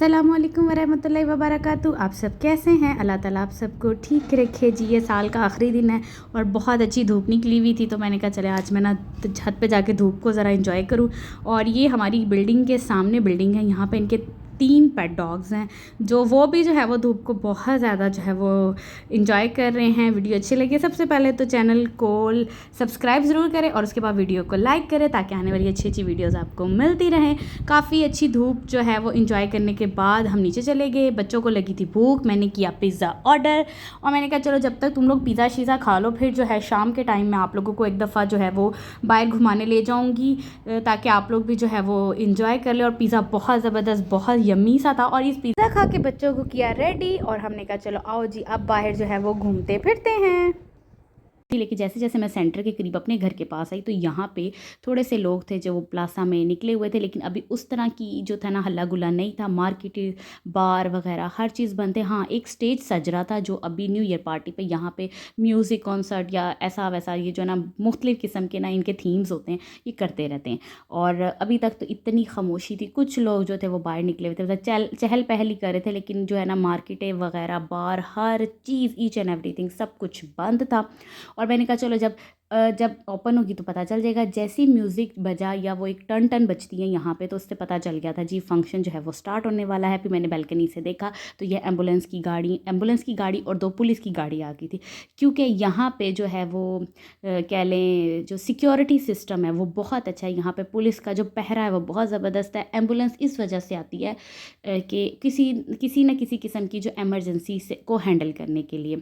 अस्सलामुअलैकुम वरहमतुल्लाहि वबरकातुहू। आप सब कैसे हैं? अल्लाह ताला आप सबको ठीक रखे जी। ये साल का आखिरी दिन है और बहुत अच्छी धूप निकली हुई थी, तो मैंने कहा चले आज मैं ना छत पे जाके धूप को ज़रा इंजॉय करूं। और ये हमारी बिल्डिंग के सामने बिल्डिंग है, यहाँ पे इनके 3 पेट डॉग्स हैं, जो वो भी जो है वो धूप को बहुत ज़्यादा जो है वो इंजॉय कर रहे हैं। वीडियो अच्छी लगी सबसे पहले तो चैनल को सब्सक्राइब ज़रूर करें और उसके बाद वीडियो को लाइक करें, ताकि आने वाली अच्छी अच्छी वीडियोज़ आपको मिलती रहें। काफ़ी अच्छी धूप जो है वो इंजॉय करने के बाद हम नीचे चले गए। बच्चों को लगी थी भूख, मैंने किया पिज़्ज़ा ऑर्डर और मैंने कहा चलो जब तक तुम लोग पिज़्ज़ा शीज़ा खा लो, फिर जो है शाम के टाइम में आप लोगों को एक दफ़ा जो है वो बाहर घुमाने ले जाऊँगी, ताकि आप लोग भी जो है वो इंजॉय कर ले। और पिज़्ज़ा बहुत ज़बरदस्त, बहुत यम्मी सा था। और इस पिज़्ज़ा खा के बच्चों को किया रेडी और हमने कहा चलो आओ जी अब बाहर जो है वो घूमते फिरते हैं। लेकिन जैसे जैसे मैं सेंटर के करीब अपने घर के पास आई, तो यहाँ पे थोड़े से लोग थे जो वो प्लाजा में निकले हुए थे, लेकिन अभी उस तरह की जो था ना हल्ला गुल्ला नहीं था। मार्केट, बार वगैरह हर चीज़ बंद थे। हाँ, एक स्टेज सज रहा था जो अभी न्यू ईयर पार्टी पे यहाँ पे म्यूज़िक कॉन्सर्ट या ऐसा वैसा, ये जो ना मुख्तलिफ़ किस्म के ना इनके थीम्स होते हैं, ये करते रहते हैं। और अभी तक तो इतनी खामोशी थी। कुछ लोग जो थे वो बाहर निकले हुए थे, मतलब चहल पहल ही कर रहे थे, लेकिन जो है ना मार्केटें वगैरह, बार, हर चीज़, ईच एंड एवरीथिंग सब कुछ बंद था। और मैंने कहा चलो जब ओपन होगी तो पता चल जाएगा। जैसी म्यूज़िक बजा या वो एक टन टन बजती है यहाँ पे, तो उससे पता चल गया था जी फंक्शन जो है वो स्टार्ट होने वाला है। फिर मैंने बैल्कनी से देखा तो ये एम्बुलेंस की गाड़ी और 2 पुलिस की गाड़ी आ गई थी, क्योंकि यहाँ पे जो है वो कह लें जो सिक्योरिटी सिस्टम है वो बहुत अच्छा है। यहाँ पे पुलिस का जो पहरा है वो बहुत ज़बरदस्त है। एम्बुलेंस इस वजह से आती है कि किसी न किसी किस्म की जो एमरजेंसी से को हैंडल करने के लिए।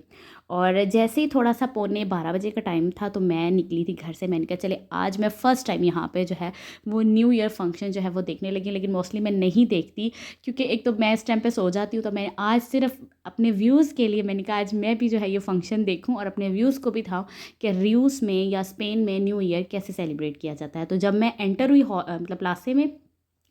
और जैसे ही थोड़ा सा 11:45 बजे का टाइम था तो मैं निकली थी घर से। मैंने कहा चले आज मैं फ़र्स्ट टाइम यहाँ पे जो है वो न्यू ईयर फंक्शन जो है वो देखने लगी, लेकिन मोस्टली मैं नहीं देखती, क्योंकि एक तो मैं इस टाइम पे सो जाती हूँ। तो मैंने आज सिर्फ अपने व्यूज़ के लिए मैंने कहा आज मैं भी जो है ये फंक्शन देखूँ और अपने व्यूज़ को भी था कि रूस में या स्पेन में न्यू ईयर कैसे सेलिब्रेट किया जाता है। तो जब मैं एंटर हुई मतलब प्लासे में,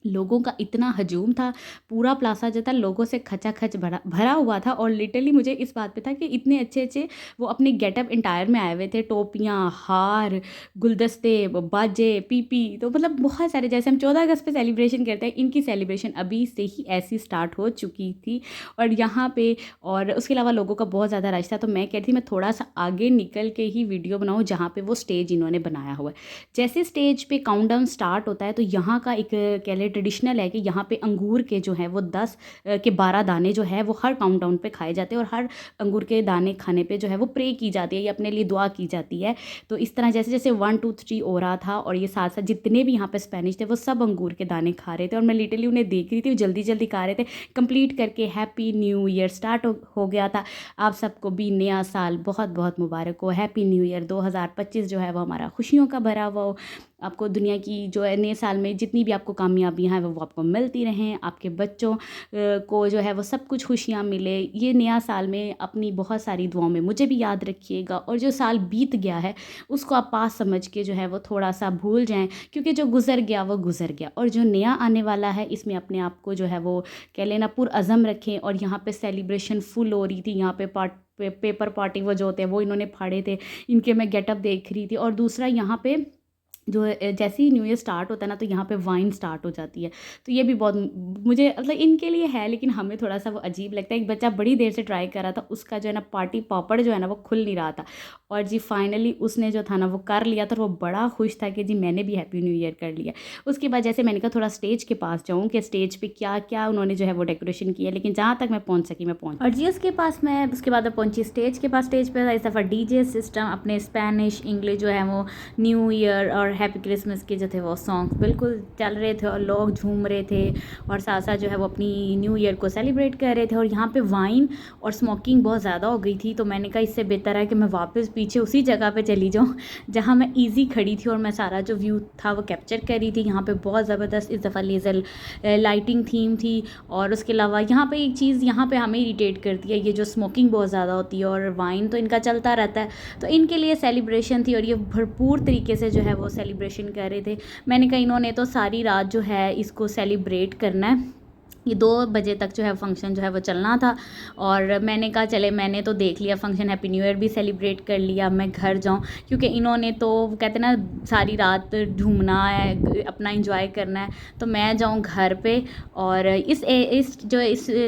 लोगों का इतना हजूम था, पूरा प्लाजा जो था लोगों से खचाखच भरा भरा हुआ था। और लिटरली मुझे इस बात पे था कि इतने अच्छे अच्छे वो अपने गेटअप इंटायर में आए हुए थे, टोपियाँ, हार, गुलदस्ते, बाजे, पीपी, तो मतलब बहुत सारे। जैसे हम 14 अगस्त पे सेलिब्रेशन करते हैं, इनकी सेलिब्रेशन अभी से ही ऐसी स्टार्ट हो चुकी थी। और यहाँ पे और उसके अलावा लोगों का बहुत ज़्यादा रश था। तो मैं कहती थी मैं थोड़ा सा आगे निकल के ही वीडियो बनाऊँ, जहाँ पे वो स्टेज इन्होंने बनाया हुआ है। जैसे स्टेज पे काउंटडाउन स्टार्ट होता है तो यहाँ का एक कह लें ट्रेडिशनल है कि यहाँ पे अंगूर के जो है वो 10 के 12 दाने जो है वो हर काउंटडाउन पे खाए जाते हैं। और हर अंगूर के दाने खाने पे जो है वो प्रे की जाती है या अपने लिए दुआ की जाती है। तो इस तरह जैसे जैसे 1 2 3 हो रहा था, और ये साथ साथ जितने भी यहाँ पे स्पेनिश थे वो सब अंगूर के दाने खा रहे थे। और मैं लिटरली उन्हें देख रही थी, जल्दी जल्दी खा रहे थे। कंप्लीट करके हैप्पी न्यू ईयर स्टार्ट हो गया था। आप सबको भी नया साल बहुत बहुत मुबारक हो। हैप्पी न्यू ईयर 2025 जो है वो हमारा खुशियों का भरा हुआ हो। आपको दुनिया की जो है नए साल में जितनी भी आपको कामयाबियाँ हैं वो आपको मिलती रहें। आपके बच्चों को जो है वो सब कुछ खुशियाँ मिले। ये नया साल में अपनी बहुत सारी दुआओं में मुझे भी याद रखिएगा। और जो साल बीत गया है उसको आप पास समझ के जो है वो थोड़ा सा भूल जाएं, क्योंकि जो गुज़र गया वो गुज़र गया। और जो नया आने वाला है इसमें अपने आप को जो है वो कह लेना पुरअज़म रखें। और यहाँ पे सेलिब्रेशन फुल हो रही थी। यहाँ पे पेपर पार्टी वो जो होते हैं वो इन्होंने फाड़े थे, इनके मैं गेटअप देख रही थी। और दूसरा यहाँ पे जो जैसे ही न्यू ईयर स्टार्ट होता है ना तो यहाँ पे वाइन स्टार्ट हो जाती है। तो ये भी बहुत मुझे मतलब इनके लिए है, लेकिन हमें थोड़ा सा वो अजीब लगता है। एक बच्चा बड़ी देर से ट्राई कर रहा था, उसका जो है ना पार्टी पॉपर जो है ना वो खुल नहीं रहा था। और जी फाइनली उसने जो था ना वो कर लिया, तो वो बड़ा खुश था कि जी मैंने भी हैप्पी न्यू ईयर कर लिया। उसके बाद जैसे मैंने कहा थोड़ा स्टेज के पास जाऊँ कि स्टेज पर क्या क्या उन्होंने जो है वो डेकोरेशन किया, लेकिन जहाँ तक मैं पहुँच सकी मैं पहुँच। और जी उसके बाद मैं पहुँची स्टेज के पास। स्टेज पर इस दफ़ा DJ सिस्टम अपने स्पेनिश, इंग्लिश जो है वो न्यू ईयर और हैप्पी क्रिसमस के जो थे वो सॉन्ग बिल्कुल चल रहे थे और लोग झूम रहे थे। और साथ साथ जो है वो अपनी न्यू ईयर को सेलिब्रेट कर रहे थे। और यहाँ पे वाइन और स्मोकिंग बहुत ज़्यादा हो गई थी, तो मैंने कहा इससे बेहतर है कि मैं वापस पीछे उसी जगह पे चली जाऊँ जहाँ मैं ईजी खड़ी थी और मैं सारा जो व्यू था वो कैप्चर कर रही थी। यहाँ पे बहुत ज़बरदस्त इस दफ़ा लेज़र लाइटिंग थीम थी। और उसके अलावा यहाँ पे एक चीज़ यहाँ पे हमें इरिटेट करती है, ये जो स्मोकिंग बहुत ज़्यादा होती है और वाइन तो इनका चलता रहता है। तो इनके लिए सेलिब्रेशन थी और ये भरपूर तरीके से जो है वो सेलिब्रेशन कर रहे थे। मैंने कहा इन्होंने तो सारी रात जो है इसको सेलिब्रेट करना है। ये 2 बजे तक जो है फ़ंक्शन जो है वो चलना था और मैंने कहा चले मैंने तो देख लिया फ़ंक्शन, हैप्पी न्यू ईयर भी सेलिब्रेट कर लिया, अब मैं घर जाऊँ क्योंकि इन्होंने तो कहते हैं ना सारी रात घूमना है, अपना एंजॉय करना है, तो मैं जाऊँ घर पे। और इस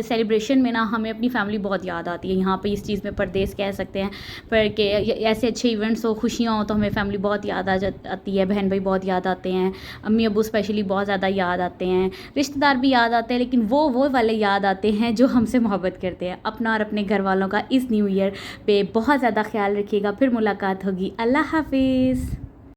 सेलिब्रेशन में ना हमें अपनी फैमिली बहुत याद आती है। यहाँ पे इस चीज़ में परदेस कह सकते हैं, पर कि ऐसे अच्छे इवेंट्स हो, खुशियाँ हो, तो हमें फैमिली बहुत याद आती है, बहन भाई बहुत याद आते हैं, अम्मी अब्बू स्पेशली बहुत ज़्यादा याद आते हैं, रिश्तेदार भी याद आते हैं, लेकिन वो वाले याद आते हैं जो हमसे मोहब्बत करते हैं। अपना और अपने घर वालों का इस न्यू ईयर पे बहुत ज़्यादा ख्याल रखिएगा। फिर मुलाकात होगी। अल्लाह हाफिज़।